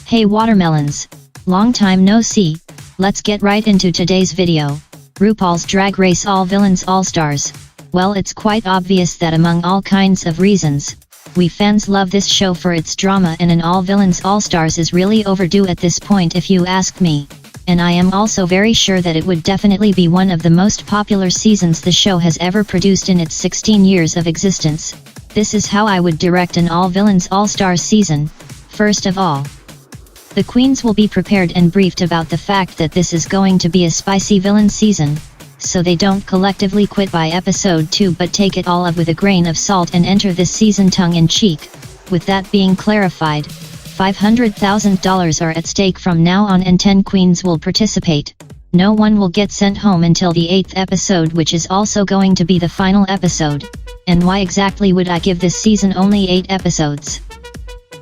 Hey watermelons! Long time no see, let's get right into today's video. RuPaul's Drag Race All Villains All Stars. Well, it's quite obvious that among all kinds of reasons, we fans love this show for its drama, and an All Villains All Stars is really overdue at this point if you ask me. And I am also very sure that it would definitely be one of the most popular seasons the show has ever produced in its 16 years of existence. This is how I would direct an All Villains All Stars season. First of all, the queens will be prepared and briefed about the fact that this is going to be a spicy villain season, so they don't collectively quit by episode 2 but take it all up with a grain of salt and enter this season tongue-in-cheek. With that being clarified, $500,000 are at stake from now on and 10 queens will participate. No one will get sent home until the 8th episode, which is also going to be the final episode. And why exactly would I give this season only 8 episodes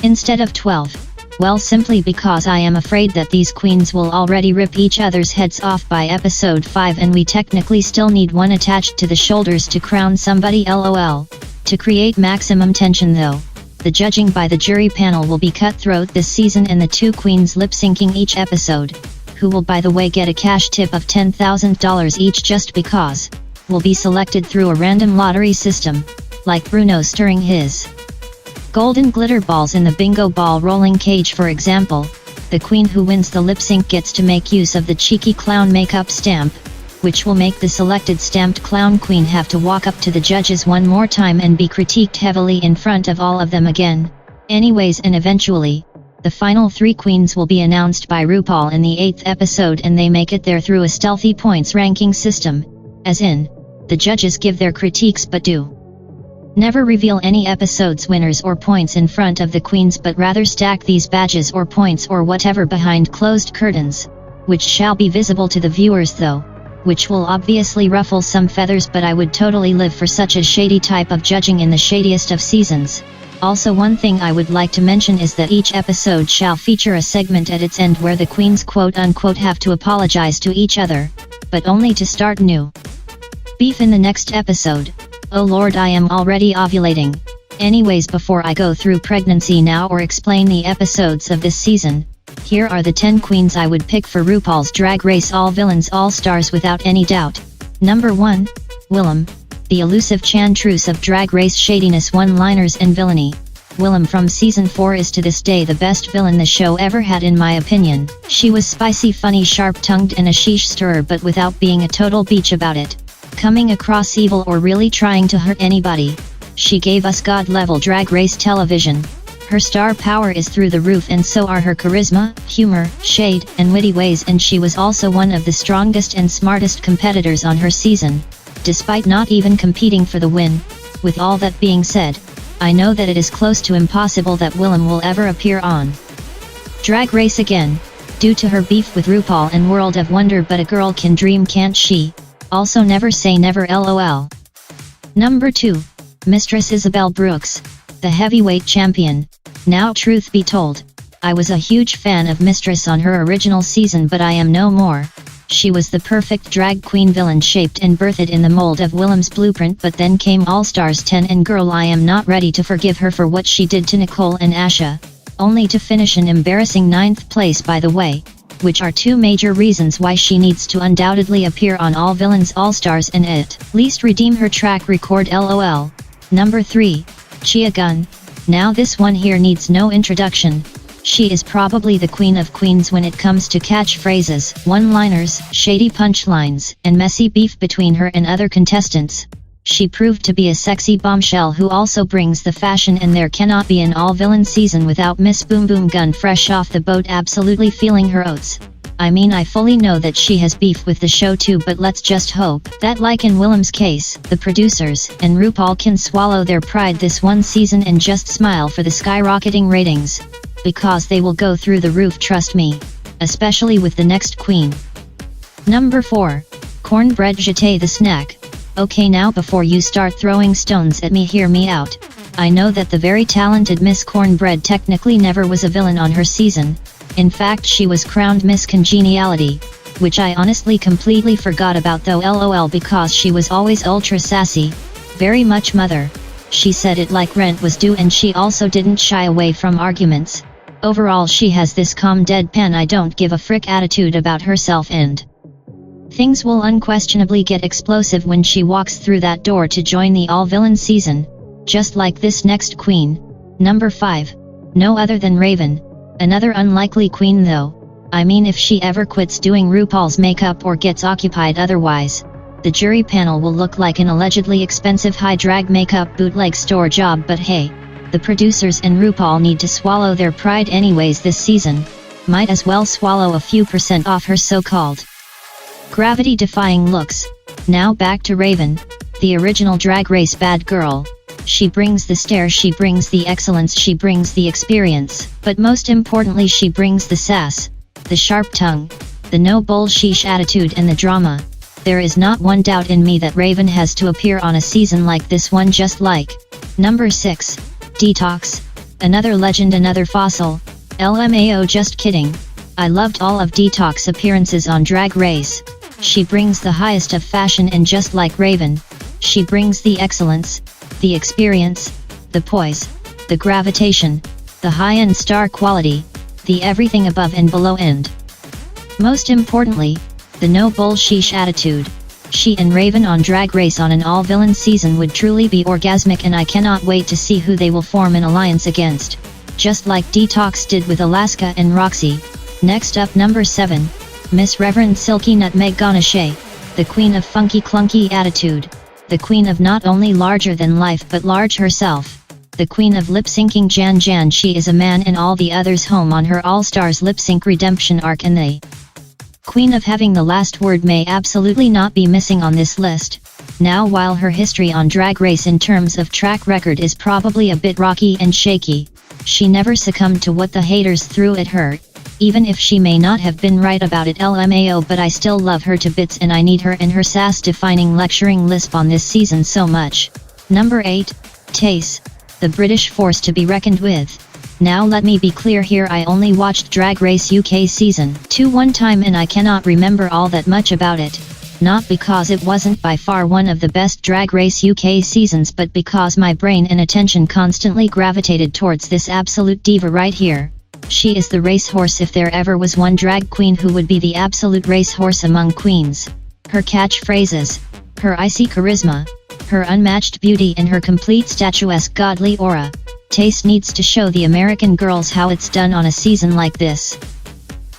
instead of 12? Well, simply because I am afraid that these queens will already rip each other's heads off by episode 5, and we technically still need one attached to the shoulders to crown somebody, lol. To create maximum tension though, the judging by the jury panel will be cutthroat this season, and the 2 queens lip-syncing each episode, who will by the way get a cash tip of $10,000 each just because, will be selected through a random lottery system, like Bruno stirring his golden glitter balls in the bingo ball rolling cage for example. The queen who wins the lip sync gets to make use of the cheeky clown makeup stamp, which will make the selected stamped clown queen have to walk up to the judges one more time and be critiqued heavily in front of all of them again. Anyways, and eventually, the final 3 queens will be announced by RuPaul in the 8th episode, and they make it there through a stealthy points ranking system, as in, the judges give their critiques but do never reveal any episode's winners or points in front of the queens, but rather stack these badges or points or whatever behind closed curtains, which shall be visible to the viewers though, which will obviously ruffle some feathers, but I would totally live for such a shady type of judging in the shadiest of seasons. Also, one thing I would like to mention is that each episode shall feature a segment at its end where the queens quote-unquote have to apologize to each other, but only to start new beef in the next episode. Oh lord, I am already ovulating. Anyways, before I go through pregnancy now or explain the episodes of this season, here are the 10 queens I would pick for RuPaul's Drag Race All Villains All Stars without any doubt. Number 1. Willem, the elusive chantruse of Drag Race shadiness, one-liners and villainy. Willem from season 4 is to this day the best villain the show ever had in my opinion. She was spicy, funny, sharp-tongued and a sheesh stirrer, but without being a total beach about it, coming across evil or really trying to hurt anybody. She gave us god-level Drag Race television. Her star power is through the roof, and so are her charisma, humor, shade, and witty ways, and she was also one of the strongest and smartest competitors on her season, despite not even competing for the win. With all that being said, I know that it is close to impossible that Willem will ever appear on Drag Race again, due to her beef with RuPaul and World of Wonder, but a girl can dream, can't she? Also, never say never, lol. Number 2. Mistress Isabelle Brooks, the heavyweight champion. Now, truth be told, I was a huge fan of Mistress on her original season, but I am no more. She was the perfect drag queen villain, shaped and birthed in the mold of Willem's blueprint, but then came All Stars 10, and girl, I am not ready to forgive her for what she did to Nicole and Asha, only to finish in embarrassing 9th place by the way, which are 2 major reasons why she needs to undoubtedly appear on All Villains All Stars and at least redeem her track record, lol. Number 3. Chia Gunn. Now this one here needs no introduction. She is probably the queen of queens when it comes to catchphrases, one-liners, shady punchlines, and messy beef between her and other contestants. She proved to be a sexy bombshell who also brings the fashion, and there cannot be an all-villain season without Miss Boom Boom Gunn fresh off the boat absolutely feeling her oats. I mean, I fully know that she has beef with the show too, but let's just hope that, like in Willem's case, the producers and RuPaul can swallow their pride this one season and just smile for the skyrocketing ratings, because they will go through the roof, trust me, especially with the next queen. Number 4. Cornbread Jeté the snack. Okay, now before you start throwing stones at me, hear me out. I know that the very talented Miss Cornbread technically never was a villain on her season. In fact, she was crowned Miss Congeniality, which I honestly completely forgot about though, lol, because she was always ultra sassy, very much mother. She said it like rent was due, and she also didn't shy away from arguments. Overall she has this calm deadpan I don't give a frick attitude about herself, and things will unquestionably get explosive when she walks through that door to join the all-villain season, just like this next queen. Number 5. No other than Raven. Another unlikely queen though. I mean, if she ever quits doing RuPaul's makeup or gets occupied otherwise, the jury panel will look like an allegedly expensive high-drag makeup bootleg store job, but hey, the producers and RuPaul need to swallow their pride anyways this season. Might as well swallow a few % off her so-called gravity-defying looks. Now back to Raven, the original Drag Race bad girl. She brings the stare, she brings the excellence, she brings the experience, but most importantly she brings the sass, the sharp tongue, the no bullshit attitude and the drama. There is not one doubt in me that Raven has to appear on a season like this one just like. Number 6. Detox. Another legend, another fossil. LMAO, just kidding. I loved all of Detox appearances on Drag Race. She brings the highest of fashion, and just like Raven, she brings the excellence, the experience, the poise, the gravitation, the high-end star quality, the everything above and below, and most importantly, the no bullshit attitude. She and Raven on Drag Race on an all-villain season would truly be orgasmic, and I cannot wait to see who they will form an alliance against, just like Detox did with Alaska and Roxy. Next up, number 7. Miss Reverend Silky Nutmeg Ganache, the queen of funky clunky attitude, the queen of not only larger than life but large herself, the queen of lip-syncing Jan Jan. She is a man and all the others home on her All-Stars lip-sync redemption arc, and the queen of having the last word may absolutely not be missing on this list. Now, while her history on Drag Race in terms of track record is probably a bit rocky and shaky, she never succumbed to what the haters threw at her, even if she may not have been right about it, LMAO, but I still love her to bits, and I need her and her sass-defining lecturing lisp on this season so much. Number 8. Tace, the British force to be reckoned with. Now let me be clear here, I only watched Drag Race UK Season 2 one time and I cannot remember all that much about it. Not because it wasn't by far one of the best Drag Race UK seasons, but because my brain and attention constantly gravitated towards this absolute diva right here. She is the racehorse, if there ever was one drag queen who would be the absolute racehorse among queens. Her catchphrases, her icy charisma, her unmatched beauty and her complete statuesque godly aura. Tace needs to show the American girls how it's done on a season like this.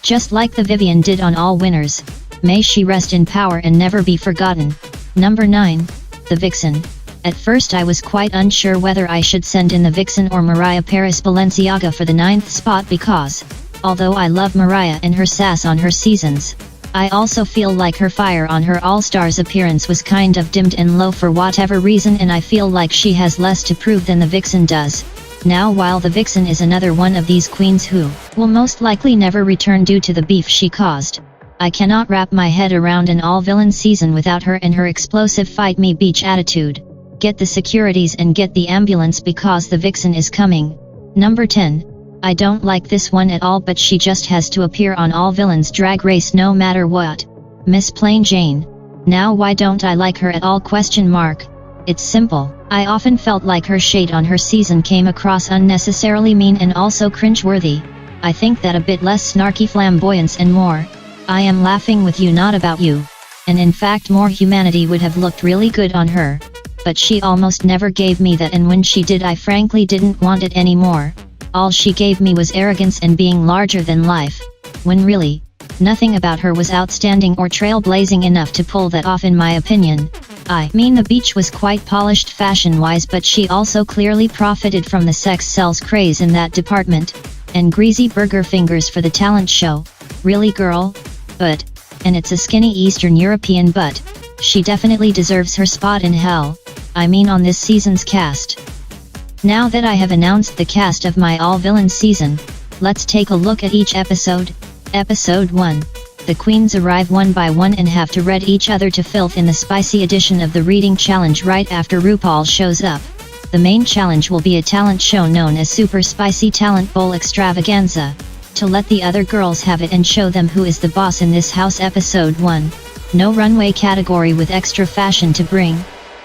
Just like the Vivienne did on All Winners. May she rest in power and never be forgotten. Number 9. The Vixen. At first I was quite unsure whether I should send in the Vixen or Mariah Paris Balenciaga for the 9th spot, because, although I love Mariah and her sass on her seasons, I also feel like her fire on her All-Stars appearance was kind of dimmed and low for whatever reason, and I feel like she has less to prove than the Vixen does. Now, while the Vixen is another one of these queens who will most likely never return due to the beef she caused, I cannot wrap my head around an all-villain season without her and her explosive fight me beach attitude. Get the securities and get the ambulance because the Vixen is coming. Number 10. I don't like this one at all, but she just has to appear on All Villains Drag Race no matter what. Miss Plain Jane. Now why don't I like her at all? It's simple. I often felt like her shade on her season came across unnecessarily mean and also cringeworthy. I think that a bit less snarky flamboyance and more I am laughing with you, not about you, and in fact more humanity would have looked really good on her. But she almost never gave me that, and when she did I frankly didn't want it anymore. All she gave me was arrogance and being larger than life, when really, nothing about her was outstanding or trailblazing enough to pull that off in my opinion. I mean, the beach was quite polished fashion-wise, but she also clearly profited from the sex sells craze in that department, and greasy burger fingers for the talent show. Really, girl? But, and it's a skinny Eastern European butt, she definitely deserves her spot in hell. I mean, on this season's cast. Now that I have announced the cast of my all-villain season, let's take a look at each episode. Episode 1. The queens arrive one by one and have to read each other to filth in the spicy edition of the reading challenge right after RuPaul shows up. The main challenge will be a talent show known as Super Spicy Talent Bowl Extravaganza, to let the other girls have it and show them who is the boss in this house. Episode 1. No runway category with extra fashion to bring.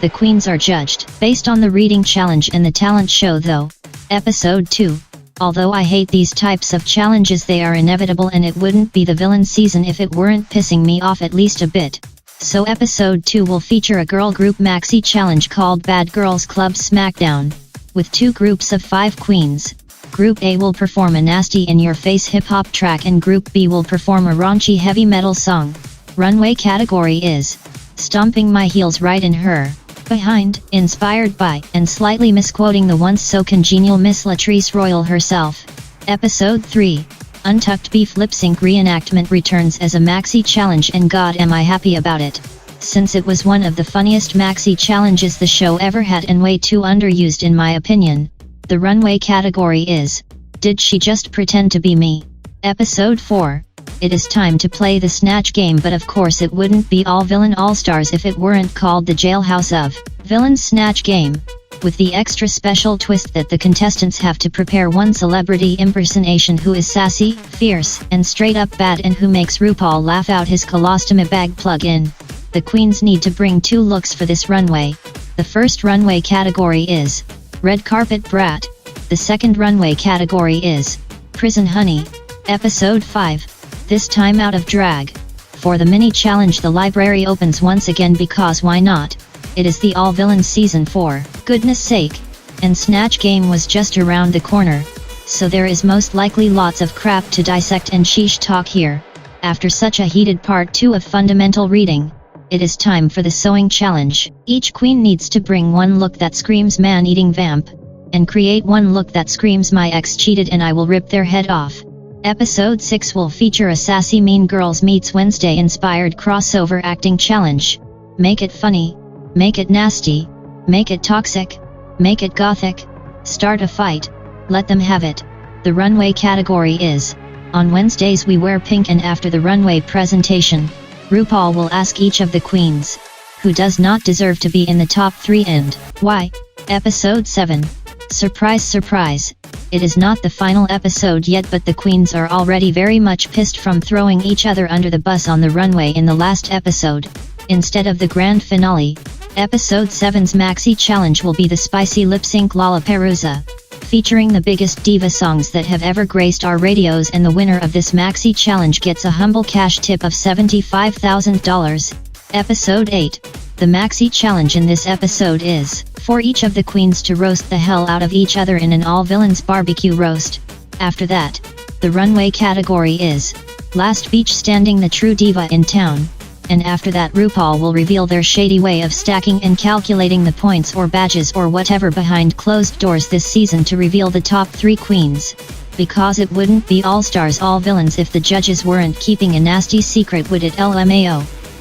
The queens are judged based on the reading challenge and the talent show though. Episode 2. Although I hate these types of challenges, they are inevitable, and it wouldn't be the villain season if it weren't pissing me off at least a bit. So episode 2 will feature a girl group maxi challenge called Bad Girls Club Smackdown, with 2 groups of 5 queens. Group A will perform a nasty in-your-face hip-hop track and Group B will perform a raunchy heavy metal song. Runway category is Stomping My Heels Right in Her Behind, inspired by, and slightly misquoting the once so congenial Miss Latrice Royale herself. Episode 3, Untucked Beef Lip Sync Reenactment returns as a maxi challenge, and god am I happy about it, since it was one of the funniest maxi challenges the show ever had and way too underused in my opinion. The runway category is Did She Just Pretend to Be Me? Episode 4, it is time to play the Snatch game, but of course it wouldn't be all villain all-stars if it weren't called the Jailhouse of Villains Snatch game, with the extra special twist that the contestants have to prepare one celebrity impersonation who is sassy, fierce, and straight up bad, and who makes RuPaul laugh out his colostomy bag plug-in. The queens need to bring 2 looks for this runway. The first runway category is Red Carpet Brat. The second runway category is Prison Honey. Episode 5, this time out of drag. For the mini challenge, the library opens once again because why not? It is the All Villains season 4, goodness sake, and Snatch game was just around the corner, so there is most likely lots of crap to dissect and sheesh talk here. After such a heated part 2 of fundamental reading, it is time for the sewing challenge. Each queen needs to bring 1 look that screams man-eating vamp, and create 1 look that screams my ex cheated and I will rip their head off. Episode 6 will feature a sassy Mean Girls Meets Wednesday inspired crossover acting challenge. Make it funny, make it nasty, make it toxic, make it gothic, start a fight, let them have it. The runway category is On Wednesdays We Wear Pink, and after the runway presentation, RuPaul will ask each of the queens who does not deserve to be in the top 3 and why. Episode 7, surprise surprise, it is not the final episode yet, but the queens are already very much pissed from throwing each other under the bus on the runway in the last episode. Instead of the grand finale, Episode 7's maxi challenge will be the spicy lip sync Lollapalooza, featuring the biggest diva songs that have ever graced our radios, and the winner of this maxi challenge gets a humble cash tip of $75,000. Episode 8, the maxi challenge in this episode is for each of the queens to roast the hell out of each other in an all-villains barbecue roast. After that, the runway category is Last Beach Standing, the true diva in town. And after that, RuPaul will reveal their shady way of stacking and calculating the points or badges or whatever behind closed doors this season to reveal the top 3 queens. Because it wouldn't be all-stars all villains if the judges weren't keeping a nasty secret, would it? LMAO.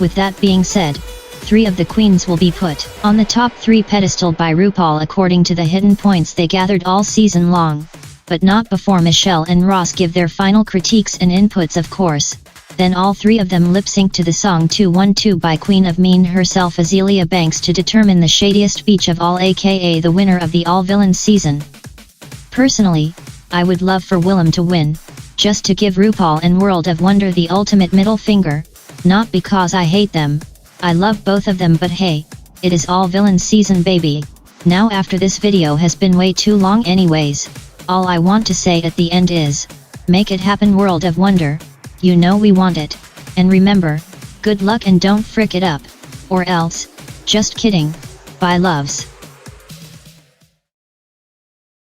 With that being said, 3 of the queens will be put on the top 3 pedestal by RuPaul according to the hidden points they gathered all season long, but not before Michelle and Ross give their final critiques and inputs, of course. Then all 3 of them lip-sync to the song 212 by Queen of Mean herself, Azealia Banks, to determine the shadiest beach of all, aka the winner of the All Villains season. Personally, I would love for Willem to win, just to give RuPaul and World of Wonder the ultimate middle finger, not because I hate them. I love both of them, but hey, it is All Villains season, baby. Now after this video has been way too long anyways, all I want to say at the end is, make it happen, World of Wonder. You know we want it. And remember, good luck and don't frick it up. Or else. Just kidding. Bye loves.